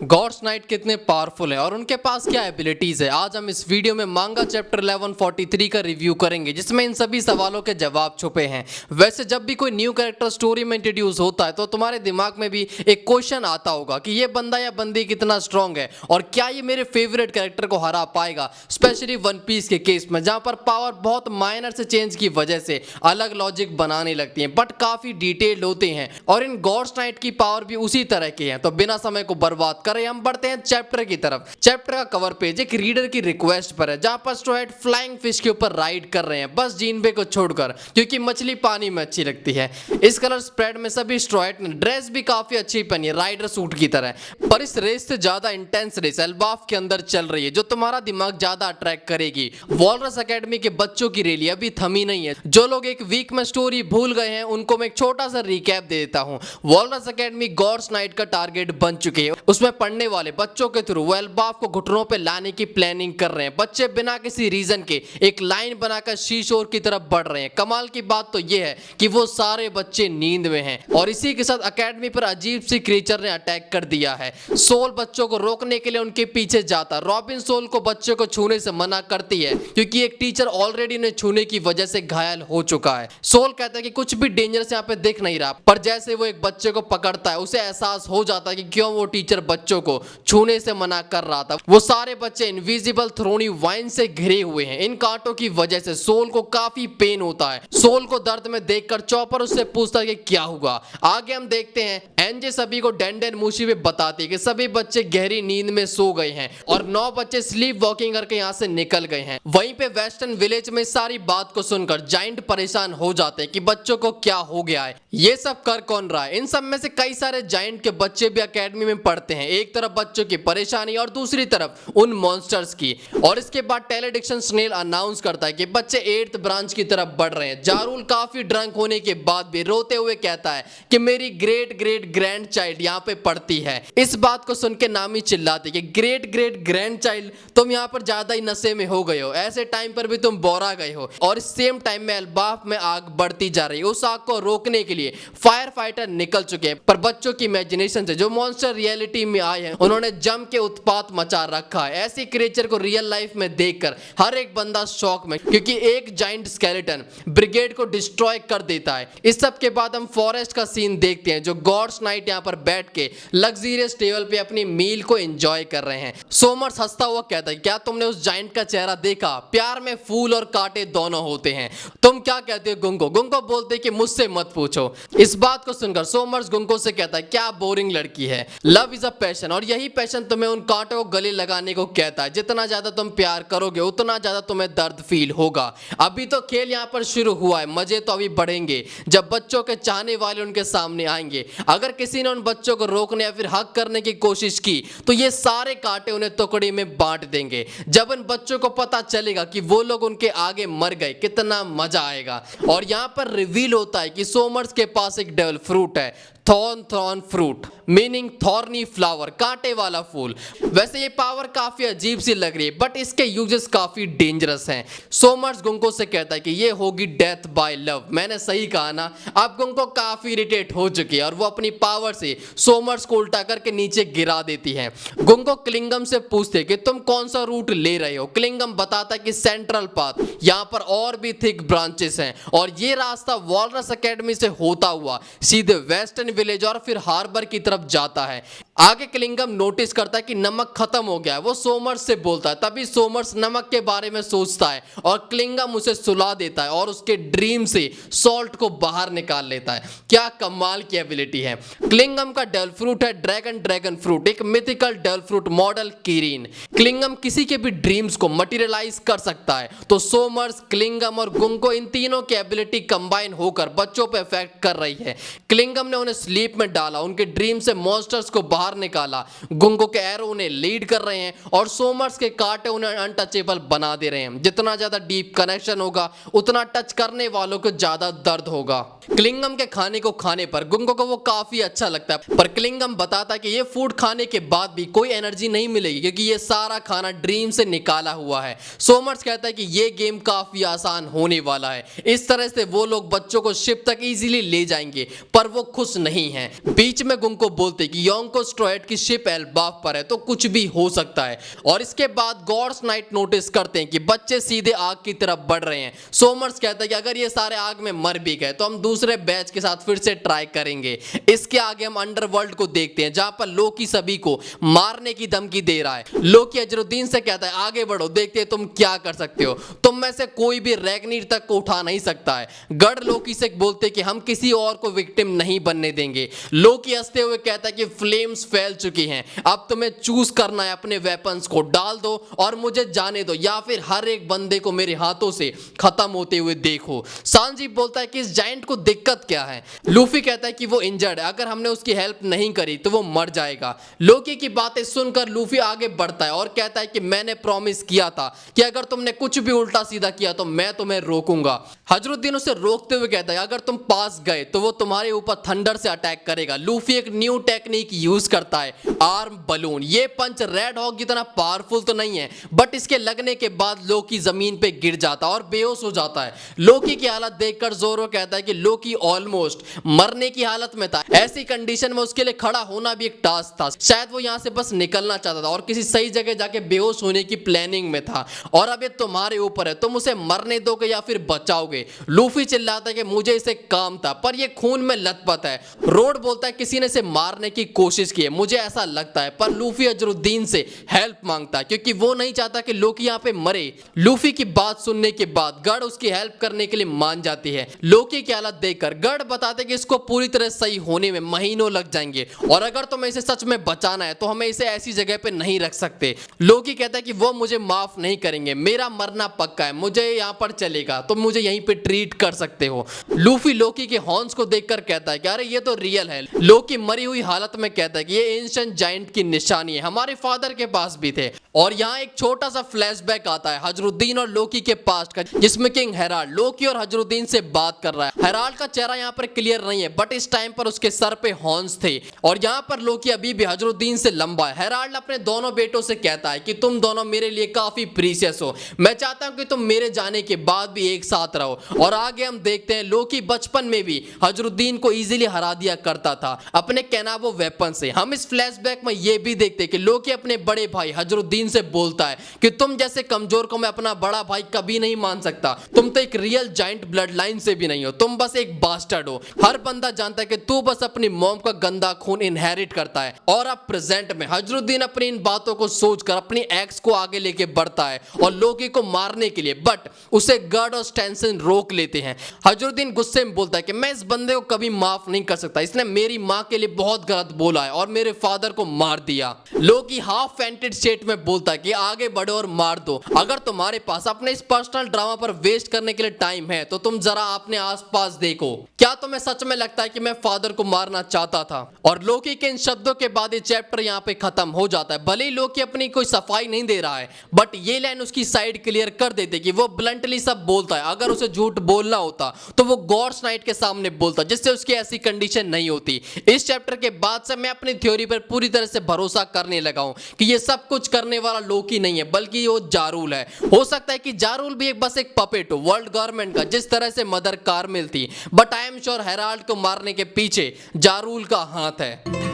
God's night कितने powerful है और उनके पास क्या एबिलिटीज है। आज हम इस वीडियो में मांगा चैप्टर 1143 का रिव्यू करेंगे जिसमें इन सभी सवालों के जवाब छुपे हैं। वैसे जब भी कोई न्यू कैरेक्टर स्टोरी में इंट्रोड्यूस होता है तो तुम्हारे दिमाग में भी एक क्वेश्चन आता होगा कि ये बंदा या बंदी कितना स्ट्रांग है और क्या ये मेरे फेवरेट कैरेक्टर को हरा पाएगा, स्पेशली वन पीस के केस में जहां पर पावर बहुत माइनर से चेंज की वजह से अलग लॉजिक बनाने लगती है बट काफी डिटेल्ड होते हैं और इन गॉड्स नाइट की पावर भी उसी तरह की है। तो बिना समय को बर्बाद करें हम बढ़ते हैं चैप्टर की तरफ। चैप्टर का कवर पेज एक रीडर की रिक्वेस्ट पर है जहां पर स्ट्रॉ हैट फ्लाइंग फिश के ऊपर राइड कर रहे हैं, बस जिनबे को छोड़कर, क्योंकि मछली पानी में अच्छी लगती है। इस कलर स्प्रेड में सभी स्ट्रॉ हैट ने ड्रेस भी काफी अच्छी पहनी है, राइडर सूट की तरह। पर इस रेस से ज्यादा इंटेंस रेस एल्बाफ के अंदर चल रही है जो तुम्हारा दिमाग ज्यादा अट्रैक्ट करेगी। वॉलरस एकेडमी के बच्चों की रैली अभी थमी नहीं है। जो लोग एक वीक में स्टोरी भूल गए हैं उनको मैं एक छोटा सा रिकैप दे देता हूं। वॉलरस एकेडमी गॉड्स नाइट का टारगेट बन चुकी है। उसमें पढ़ने वाले बच्चों के थ्रू वो एल्बाफ को घुटनों पे लाने की प्लानिंग कर रहे हैं। बच्चे बिना किसी रीजन के एक लाइन बनाकर शीशोर की तरफ बढ़ रहे हैं। कमाल की बात तो यह है कि वो सारे बच्चे नींद में हैं और इसी के साथ एकेडमी पर अजीब सी क्रीचर ने अटैक कर दिया है। सोल बच्चों को रोकने के लिए उनके पीछे जाता। रॉबिन सोल को बच्चों को छूने से मना करती है क्योंकि एक टीचर ऑलरेडी उन्हें छूने की वजह से घायल हो चुका है। सोल कहता है कि कुछ भी डेंजरस यहाँ पे दिख नहीं रहा, पर जैसे वो एक बच्चे को पकड़ता है उसे एहसास हो जाता है कि क्यों वो टीचर बच्चों को छूने से मना कर रहा था। वो सारे बच्चे इनविजिबल थ्रोनी वाइन से घिरे हुए हैं। इन कांटों की वजह से सोल को काफी पेन होता है। सोल को दर्द में देखकर चॉपर उससे पूछता है कि क्या हुआ। आगे हम देखते हैं एनजे सभी को डेंडेन मूशी में बताती है कि सभी बच्चे गहरी नींद में सो गए हैं और 9 बच्चे स्लीप वॉकिंग करके यहाँ से निकल गए हैं। वहीं पे वेस्टर्न विलेज में सारी बात को सुनकर जाइंट परेशान हो जाते हैं कि बच्चों को क्या हो गया है, ये सब कर कौन रहा है। इन सब में से कई सारे जाइंट के बच्चे भी एकेडमी में पढ़ते हैं, एक तरफ बच्चों की परेशानी और दूसरी तरफ उन मॉन्स्टर्स की। और इसके बाद टेलेडिक्शन स्नेल अनाउंस करता है कि बच्चे 8th ब्रांच की तरफ बढ़ रहे हैं। जारूल काफी ड्रंक होने के बाद भी रोते हुए कहता है कि मेरी ग्रेट ग्रेट ग्रैंड चाइल्ड यहाँ पे पढ़ती है। इस बात को सुन के नामी चिल्लाती कि ग्रेट ग्रेट ग्रैंड चाइल्ड, तुम यहाँ पर ज्यादा ही नशे में हो गए हो, ऐसे टाइम पर भी तुम बोरा गए हो। और इस सेम टाइम में एल्बाफ में आग बढ़ती जा रही है। उस आग को रोकने के लिए फायर फाइटर निकल चुके हैं, पर बच्चों की इमेजिनेशन से जो मॉन्स्टर रियलिटी में आए हैं उन्होंने जम के उत्पात मचा रखा है। ऐसी क्रिएचर को रियल लाइफ में देखकर हर एक बंदा शॉक में, क्योंकि एक जाइंट स्केलेटन ब्रिगेड को डिस्ट्रॉय कर देता है। इस सब के बाद हम फॉरेस्ट का सीन देखते हैं जो गॉड्स नाइट यहाँ पर बैठ के लग्जरियस टेबल पे अपनी मील को एंजॉय कर रहे हैं। सोमर्स हंसता हुआ कहता है क्या तुमने उस जाइंट का चेहरा देखा, प्यार में फूल और कांटे दोनों होते हैं। तुम क्या कहते हो गुंगो। गुंगो बोलते कि मुझसे मत पूछो। इस बात को सुनकर सोमर्स गुंगो से कहता है क्या बोरिंग लड़की है, लव इज अ पैशन और यही पैशन तुम्हें उन कांटों को गले लगाने को कहता है। जितना ज्यादा तुम प्यार करोगे उतना ज्यादा तुम्हें दर्द फील होगा। अभी तो खेल यहाँ पर शुरू हुआ है, मजे तो अभी बढ़ेंगे जब बच्चों के चाहने वाले उनके सामने आएंगे। अगर किसी ने उन बच्चों को रोकने या फिर हक करने की कोशिश की तो ये सारे कांटे उन्हें टुकड़ी में बांट देंगे। जब उन बच्चों को पता चलेगा कि वो लोग उनके आगे मर गए कितना मजा आएगा। और यहाँ पर रिवील होता है कि सोमर्स के पास एक डेविल फ्रूट है, thorn fruit meaning thorny flower, कांटे वाला फूल। वैसे ये पावर काफी अजीब सी लग रही है बट इसके यूजेस काफी डेंजरस हैं। सोमर्स गुंको से कहता है कि ये होगी डेथ बाय लव। मैंने सही कहा ना। अब गुंको काफी इरिटेट हो चुकी है और वो अपनी पावर से सोमर्स को उल्टा करके नीचे गिरा देती है। गुंको क्लिंगम से पूछते कि तुम कौन सा रूट ले रहे हो। क्लिंगम बताता है कि सेंट्रल पाथ, यहाँ पर और भी थिक ब्रांचेस हैं और ये रास्ता वॉलरस एकेडमी से होता हुआ सीधे वेस्टर्न विलेज और फिर हार्बर की तरफ जाता है। आगे क्लिंगम नोटिस करता है कि नमक खत्म हो गया है। वो सोमर्स से बोलता है, तभी सोमर्स नमक के बारे में सोचता है और क्लिंगम उसे सुला देता है और उसके ड्रीम से सॉल्ट को बाहर निकाल लेता है। क्या कमाल की एबिलिटी है। क्लिंगम का डेविल फ्रूट है ड्रैगन फ्रूट, एक mythical devil fruit model Kirin. क्लिंगम किसी के भी ड्रीम्स को मटेरियलाइज कर सकता है। तो सोमर्स, क्लिंगम और गुंको इन तीनों की एबिलिटी कंबाइन होकर बच्चों पे इफेक्ट कर रही है। क्लिंगम ने उन्हें स्लीप में डाला, उनके ड्रीम से मॉन्स्टर्स को बाहर निकाला। गुंगो के एरो उन्हें लीड कर रहे हैं और सोमर्स के कांटे उन्हें अनटचेबल बना दे रहे हैं। जितना ज्यादा डीप कनेक्शन होगा उतना टच करने वालों को ज्यादा दर्द होगा। क्लिंगम के खाने को खाने पर गुंगो को वो काफी अच्छा लगता है, पर क्लिंगम बताता है कि ये फूड खाने के बाद भी कोई एनर्जी नहीं मिलेगी क्योंकि ये सारा खाना ड्रीम से निकाला हुआ है। सोमर्स कहता है कि ये गेम काफी आसान होने वाला है। इस तरह से वो लोग बच्चों को शिप तक इजीली ले जाएंगे, पर वो खुश नहीं है। बीच में गुंगो बोलते कि योंग को एस्ट्रॉयड की शिप एल्बाफ पर है, तो कुछ भी हो सकता है। और इसके बाद गॉड्स नाइट नोटिस करते हैं कि बच्चे सीधे आग की तरफ बढ़ रहे हैं। सोमर्स कहता है कि अगर ये सारे आग में मर भी गए तो हम दूसरे बैच के साथ फिर से ट्राई करेंगे। इसके आगे हम अंडरवर्ल्ड को देखते हैं जहां पर लोकी सभी को मारने की धमकी दे रहा है। लोकी अजरुद्दीन से कहता है आगे बढ़ो, देखते हैं तुम क्या कर सकते हो, तुम में से कोई भी रैग्नीर तक को उठा नहीं सकता है। गढ़ लोकी से बोलते कि हम किसी और को विक्टिम नहीं बनने देंगे। लोकी हंसते हुए कहता है कि फ्लेम्स फैल चुकी हैं, अब तुम्हें चूज करना है, अपने वेपन्स को डाल दो और मुझे जाने दो, या फिर हर एक बंदे को मेरे हाथों से खत्म होते हुए देखो। सांजी बोलता है कि इस जायंट को दिक्कत क्या है। लूफी कहता है कि वो इंजर्ड है, अगर हमने उसकी हेल्प नहीं करी तो वो मर जाएगा। लोकी की बातें सुनकर लूफी आगे बढ़ता है और कहता है कि मैंने प्रॉमिस किया था कि अगर तुमने कुछ भी उल्टा सीधा किया तो मैं तुम्हें रोकूंगा। अजरुद्दीन उसे रोकते हुए कहता है अगर तुम पास गए तो वो तुम्हारे ऊपर थंडर से अटैक करेगा। लूफी एक न्यू टेक्निक यूज करता है, आर्म बलून। ये पंच रेड हॉक जितना पावरफुल तो नहीं है, बट इसके लगने के बाद लोकी जमीन पे गिर जाता है और बेहोश हो जाता है। लोकी की हालत देखकर जोरो कहता है कि लोकी ऑलमोस्ट मरने की हालत में था। ऐसी कंडीशन में उसके लिए खड़ा होना भी एक टास्क था। शायद वो यहां से बस निकलना चाहता था और किसी सही जगह जाके बेहोश होने की प्लानिंग में था। और अब ये तुम्हारे ऊपर है, तुम उसे मरने दोगे या फिर बचाओगे। लूफी चिल्लाता है कि मुझे इसे काम था, पर ये खून में लथपथ है। रोड बोलता है किसी ने इसे मारने की कोशिश की है, मुझे ऐसा लगता है। पर लूफी अजरुद्दीन से हेल्प मांगता है क्योंकि वो नहीं चाहता कि लोकी यहाँ पे मरे। लूफी की बात सुनने के बाद गढ़ उसकी हेल्प करने के लिए मान जाती है। लोकी की हालत देखकर गढ़ बताते कि इसको पूरी तरह सही होने में महीनों लग जाएंगे और अगर तुम्हें इसे सच में बचाना है तो हमें इसे ऐसी जगह पे नहीं रख सकते। लोकी कहता है कि वो मुझे माफ नहीं करेंगे, मेरा मरना पक्का है, मुझे यहाँ पर चलेगा तो मुझे यहीं पे ट्रीट कर सकते हो। लूफी लोकी के हॉर्न्स को देखकर कहता है कि अरे ये तो रियल है। लोकी मरी हुई हालत में कहता है कि ये एंशिएंट जायंट की निशानी है, हमारे फादर के पास भी थे। और यहाँ एक छोटा सा फ्लैशबैक आता है अजरुद्दीन और लोकी के पास्ट का, जिसमें किंग हेराल्ड लोकी और अजरुद्दीन से बात कर रहा है। हेराल्ड का चेहरा यहाँ पर क्लियर नहीं है, बट इस टाइम पर उसके सर पे हॉर्न्स थे और यहाँ पर लोकी अभी भी अजरुद्दीन से लंबा है। हेराल्ड अपने दोनों बेटों से कहता है कि तुम दोनों मेरे लिए काफी प्रीशियस हो, मैं चाहता हूं कि तुम मेरे जाने के बाद भी एक साथ रहो। और आगे हम देखते हैं लोकी बचपन में भी अजरुद्दीन को इजीली हरा दिया करता था अपने कैनाबो वेपन से। हम इस फ्लैशबैक में यह भी देखते हैं कि लोकी अपने बड़े भाई अजरुद्दीन से बोलता है कि तुम जैसे कमजोर को मैं अपना बड़ा भाई कभी नहीं मान सकता, तुम तो एक रियल जायंट ब्लड लाइन से भी नहीं हो, तुम बस एक बास्टर्ड हो। हर बंदा जानता है कि तू बस अपनी मॉम का गंदा खून इनहेरिट करता है। और अब प्रेजेंट में अजरुद्दीन अपनी इन बातों को सोचकर अपनी एक्स को आगे लेके बढ़ता है और लोकी को मारने के लिए, बट उसे गॉड और स्टैंसन रोक लेते हैं। अजरुद्दीन गुस्से में बोलता है कि मैं इस बंदे को कभी माफ नहीं कर सकता, इसने मेरी मां के लिए बहुत गलत बोला है और मेरे फादर को मार दिया। लोकी हाफ फेंटेड स्टेट में बोलता है कि आगे बढ़ो और मार दो, अगर तुम्हारे पास अपने इस पर्सनल ड्रामा पर वेस्ट करने के लिए टाइम है तो तुम जरा अपने आसपास देखो, क्या तुम्हें सच में लगता है कि मैं फादर को मारना चाहता था। और लोकी के इन शब्दों के बाद ये चैप्टर यहाँ पे खत्म हो जाता है। भले ही लोकी अपनी कोई सफाई नहीं दे रहा है, बट ये लाइन उसकी साइड क्लियर कर देते कि वो ब्लंटली सब बोलता है। अगर उसे झूठ बोलना होता तो वो गॉड्स नाइट के सामने बोलता, जिससे उसकी ऐसी कंडीशन नहीं होती। इस चैप्टर के बाद से मैं अपनी थ्योरी पर पूरी तरह से भरोसा करने लगा हूं कि ये सब कुछ करने वाला लोकी नहीं है, बल्कि वो जारूल है। हो सकता है कि जारूल भी बस एक पपेट हो वर्ल्ड गवर्नमेंट का, जिस तरह से मदर कारमिल थी, but I am sure Herald को मारने के पीछे जारूल का हाथ है।